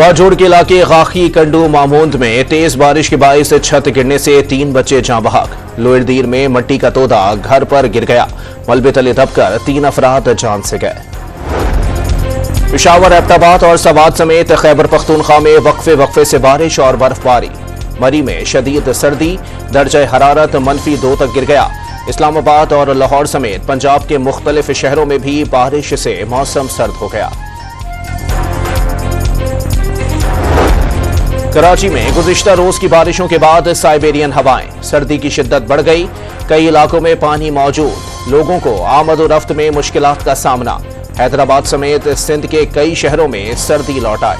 वाजोड़ के इलाके गाखी कंडू मामूंद में तेज बारिश के बायस छत गिरने से 3 बच्चे जाँ बहक। लोहरदीर में मट्टी का तोदा घर पर गिर गया। मलबे तले दबकर 3 अफराद जान से गए। पेशावर, एबटाबाद और सवात समेत खैबर पख्तूनख्वा में वक्फे से बारिश और बर्फबारी। मरी में शदीद सर्दी, दर्जा हरारत -2 तक गिर गया। इस्लामाबाद और लाहौर समेत पंजाब के मुख्तलिफ शहरों में भी बारिश से मौसम सर्द हो गया। कराची में गुज़िश्ता रोज की बारिशों के बाद साइबेरियन हवाएं, सर्दी की शिद्दत बढ़ गई। कई इलाकों में पानी मौजूद, लोगों को आमद-ओ-रफ्त में मुश्किलात का सामना। हैदराबाद समेत सिंध के कई शहरों में सर्दी लौट आई।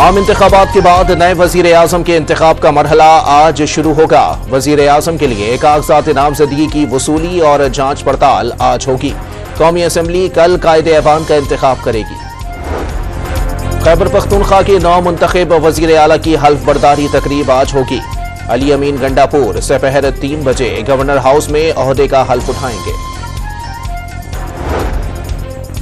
आम इंतखाबात के बाद नए वजीर आजम के इंतखाब का मरहला आज शुरू होगा। वजीर आजम के लिए कागजात नामजदगी की वसूली और जांच पड़ताल आज होगी। कौमी असम्बली कल कायदे-ए-ऐवान का इंतखाब करेगी। खैबर पख्तूनख्वा के 9 मुंतखब वजीर आला की हल्फ बर्दारी तकरीब आज होगी। अली अमीन गंडापुर दोपहर 3 बजे गवर्नर हाउस में ओहदे का हल्फ उठाएंगे।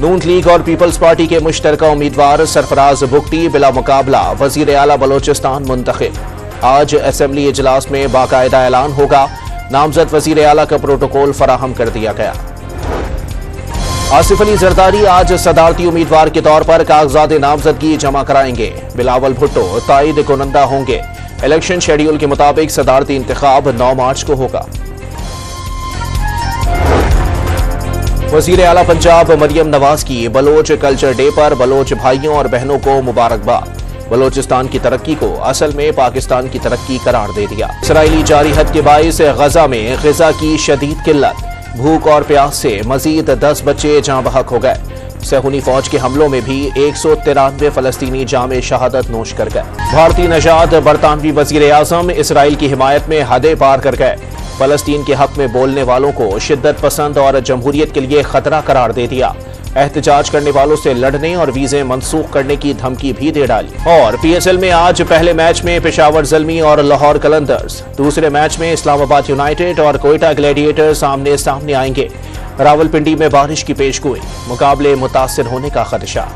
नून लीग और पीपल्स पार्टी के मुश्तरका उम्मीदवार सरफराज बुगटी बिला मुकाबला वजीर आला बलोचिस्तान मुंतखब। आज असेंबली इजलास में बाकायदा ऐलान होगा। नामजद वजीर आला का प्रोटोकॉल फराहम कर दिया गया। आसिफ अली जरदारी आज सदारती उम्मीदवार के तौर पर कागजात नामजदगी जमा कराएंगे। बिलावल भुट्टो ताईद कुनंदा होंगे। इलेक्शन शेड्यूल के मुताबिक सदारती इंतखाब 9 मार्च को होगा। वजीर आला पंजाब मरियम नवाज की बलोच कल्चर डे पर बलोच भाइयों और बहनों को मुबारकबाद। बलोचिस्तान की तरक्की को असल में पाकिस्तान की तरक्की करार दे दिया। इसराइली जारिहत के बाइस गजा में ग़िज़ा की शदीद किल्लत, भूख और प्यास से मजीद 10 बच्चे जाँ बहक हो गए। सहूनी फौज के हमलों में भी 193 फलस्तीनी जामे शहादत नोश कर गए। भारतीय नजाद बरतानवी वजीर आजम इसराइल की हिमायत में हदें पार कर गए। फलस्तीन के हक में बोलने वालों को शिद्दत पसंद और जमहूरियत के लिए खतरा करार दे दिया। एहतजाज करने वालों से लड़ने और वीजे मनसूख करने की धमकी भी दे डाली। और PSL में आज पहले मैच में पेशावर ज़ल्मी और लाहौर कलंदर्स, दूसरे मैच में इस्लामाबाद यूनाइटेड और कोयटा ग्लैडिएटर्स आमने सामने आएंगे। रावलपिंडी में बारिश की पेशगोई, मुकाबले मुतासिर होने का खदशा।